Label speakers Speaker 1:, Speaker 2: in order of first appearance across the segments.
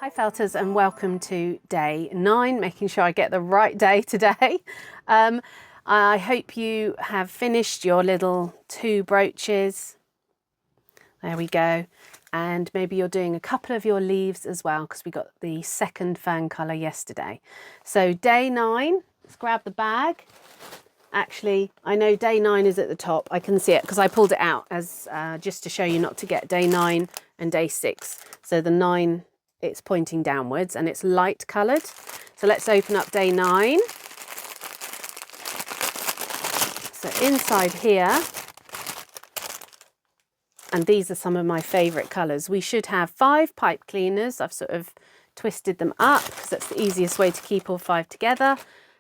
Speaker 1: Hi Felters, and welcome to day 9, making sure I get the right day today. I hope you have finished your little 2 brooches. There we go. And maybe you're doing a couple of your leaves as well, because we got the second fern colour yesterday. So day 9, let's grab the bag. Actually, I know day 9 is at the top. I can see it because I pulled it out as just to show you not to get day 9 and day 6. So the 9, it's pointing downwards and it's light coloured. So let's open up day 9. So inside here, and these are some of my favourite colours. We should have 5 pipe cleaners. I've sort of twisted them up because that's the easiest way to keep all 5 together.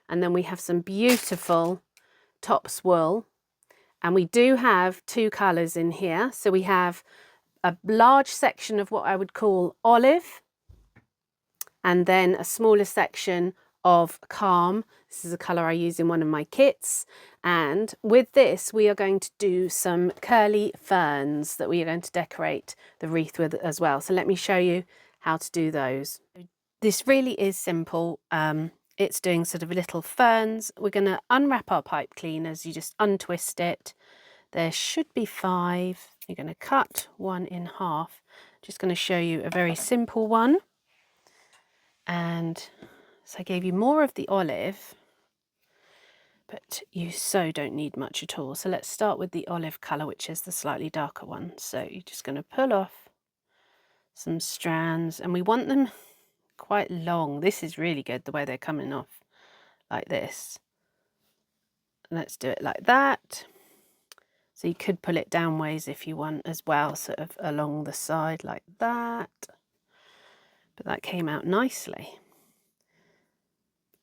Speaker 1: And then we have some beautiful tops wool, and we do have 2 colours in here. So we have a large section of what I would call olive, and then a smaller section of calm. This is a colour I use in one of my kits, and with this we are going to do some curly ferns that we are going to decorate the wreath with as well. So let me show you how to do those. This really is simple. It's doing sort of little ferns. We're going to unwrap our pipe cleaners. You just untwist it. There should be 5. You're going to cut one in half. Just going to show you a very simple one. And so I gave you more of the olive, but you so don't need much at all. So let's start with the olive colour, which is the slightly darker one. So you're just going to pull off some strands, and we want them quite long. This is really good, the way they're coming off like this. Let's do it like that. So you could pull it down ways if you want as well, sort of along the side like that. But that came out nicely.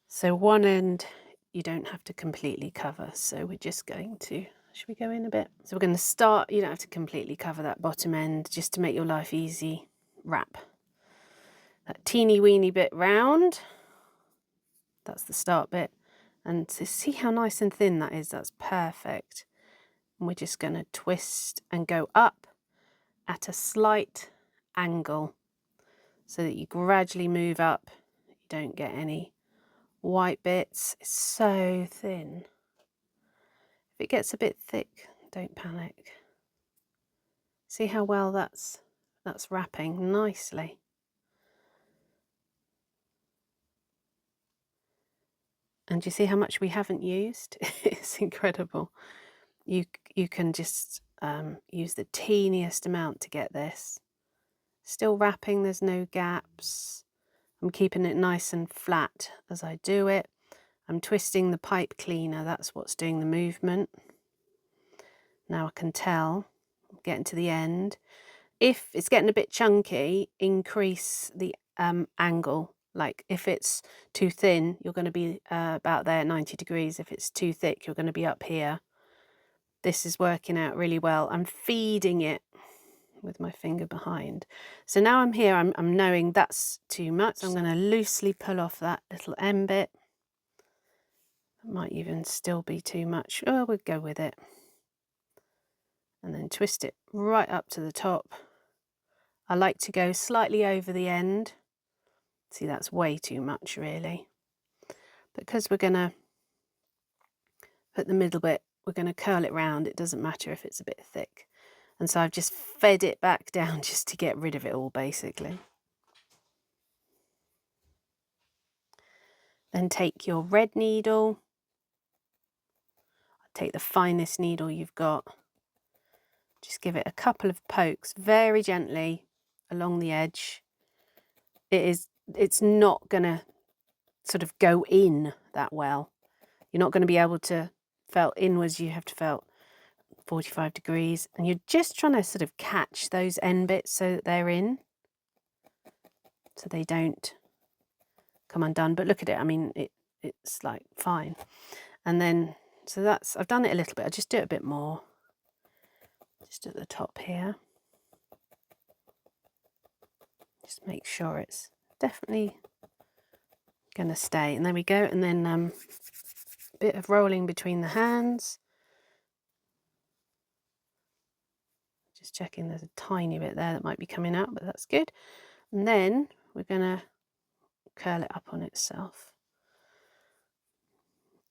Speaker 1: So one end you don't have to completely cover. So we're just going to, should we go in a bit? So we're going to start, you don't have to completely cover that bottom end, just to make your life easy. Wrap that teeny weeny bit round. That's the start bit. And to see how nice and thin that is, that's perfect. And we're just going to twist and go up at a slight angle so that you gradually move up. You don't get any white bits. It's so thin. If it gets a bit thick, don't panic. See how well that's wrapping nicely. And you see how much we haven't used? It's incredible. You can just use the teeniest amount to get this. Still wrapping, there's no gaps. I'm keeping it nice and flat as I do it. I'm twisting the pipe cleaner, that's what's doing the movement. Now I can tell, I'm getting to the end. If it's getting a bit chunky, increase the angle. Like if it's too thin, you're going to be about there, 90 degrees. If it's too thick, you're going to be up here. This is working out really well. I'm feeding it with my finger behind. So now I'm here, I'm knowing that's too much. I'm going to loosely pull off that little end bit. It might even still be too much. Oh, we'll go with it. And then twist it right up to the top. I like to go slightly over the end. See, that's way too much really. Because we're going to put the middle bit, we're going to curl it round. It doesn't matter if it's a bit thick. And so I've just fed it back down just to get rid of it all, basically. Then take your red needle. Take the finest needle you've got. Just give it a couple of pokes very gently along the edge. It's not going to sort of go in that well. You're not going to be able to felt inwards. You have to felt 45 degrees, and you're just trying to sort of catch those end bits so that they're in, so they don't come undone. But look at it, I mean it's like fine. And then so that's, I've done it a little bit. I just do it a bit more just at the top here. Just make sure it's definitely going to stay. And there we go. And then a bit of rolling between the hands. Just checking there's a tiny bit there that might be coming out, but that's good. And then we're going to curl it up on itself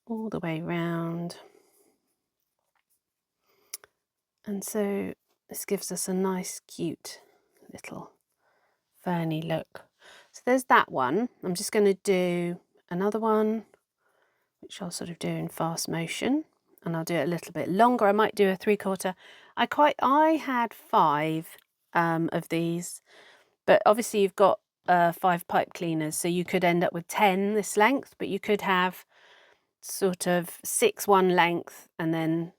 Speaker 1: all the way round. And so this gives us a nice cute little ferny look. So there's that one. I'm just going to do another one, which I'll sort of do in fast motion, and I'll do it a little bit longer. I might do a 3/4. I had 5 of these, but obviously you've got 5 pipe cleaners, so you could end up with 10 this length, but you could have sort of 6 one length and then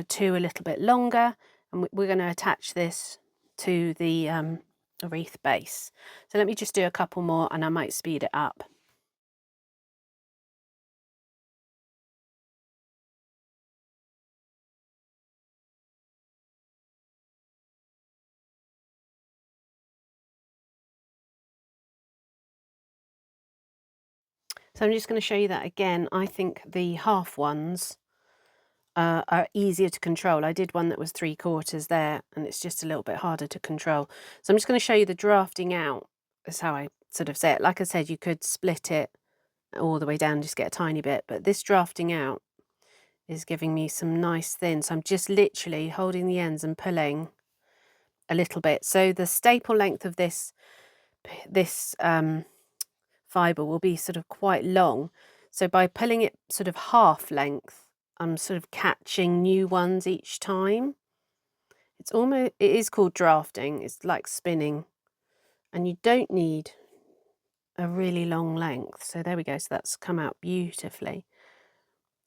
Speaker 1: 2 a little bit longer, and we're going to attach this to the wreath base. So let me just do a couple more and I might speed it up. So I'm just going to show you that again. I think the half ones are easier to control. I did one that was 3/4 there, and it's just a little bit harder to control. So I'm just going to show you the drafting out. That's how I sort of say it. Like I said, you could split it all the way down, just get a tiny bit, but this drafting out is giving me some nice thin. So I'm just literally holding the ends and pulling a little bit. So the staple length of this fibre will be sort of quite long. So by pulling it sort of half length, I'm sort of catching new ones each time. It is called drafting. It's like spinning, and you don't need a really long length. So there we go. So that's come out beautifully.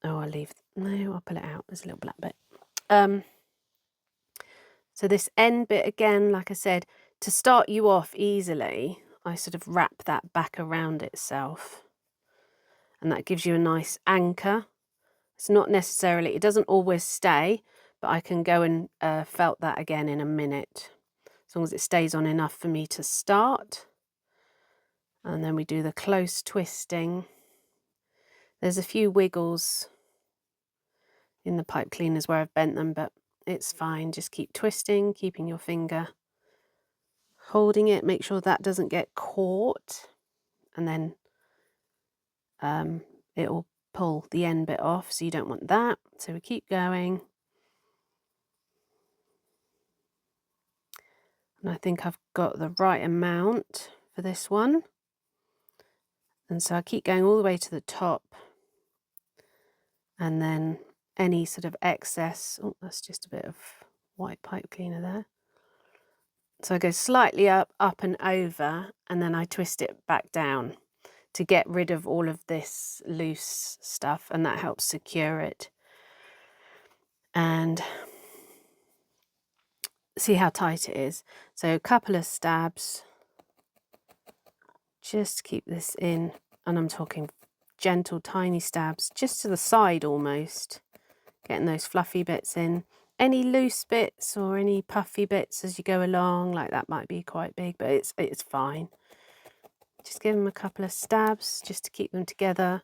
Speaker 1: Oh, I'll pull it out. There's a little black bit. So this end bit again, like I said, to start you off easily, I sort of wrap that back around itself, and that gives you a nice anchor. It's not necessarily, it doesn't always stay, but I can go and felt that again in a minute, as long as it stays on enough for me to start. And then we do the close twisting. There's a few wiggles in the pipe cleaners where I've bent them, but it's fine. Just keep twisting, keeping your finger holding it. Make sure that doesn't get caught, and then it will pull the end bit off, so you don't want that. So we keep going. And I think I've got the right amount for this one. And so I keep going all the way to the top, and then any sort of excess, oh, that's just a bit of white pipe cleaner there. So I go slightly up and over, and then I twist it back down to get rid of all of this loose stuff, and that helps secure it. And see how tight it is. So a couple of stabs, just keep this in, and I'm talking gentle, tiny stabs, just to the side almost, getting those fluffy bits in. Any loose bits or any puffy bits as you go along, like that might be quite big, but it's fine. Just give them a couple of stabs just to keep them together,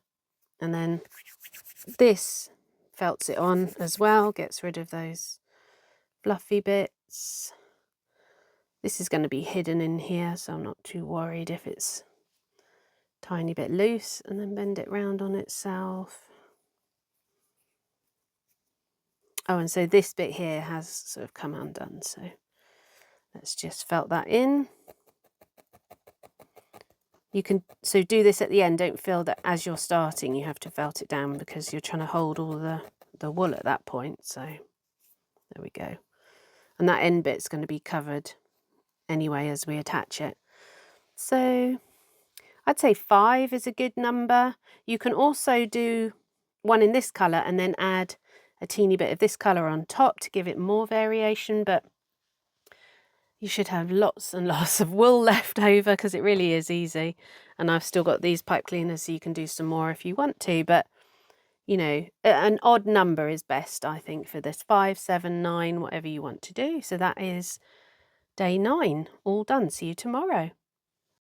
Speaker 1: and then this felts it on as well, gets rid of those fluffy bits. This is going to be hidden in here, so I'm not too worried if it's a tiny bit loose, and then bend it round on itself. Oh, and so this bit here has sort of come undone, so let's just felt that in. You can do this at the end. Don't feel that as you're starting you have to felt it down, because you're trying to hold all the wool at that point. So there we go. And that end bit's going to be covered anyway as we attach it. So I'd say 5 is a good number. You can also do one in this colour and then add a teeny bit of this colour on top to give it more variation, but you should have lots and lots of wool left over, because it really is easy. And I've still got these pipe cleaners, so you can do some more if you want to, but you know, an odd number is best, I think, for this. 5, 7, 9, whatever you want to do. So that is day 9 all done. See you tomorrow.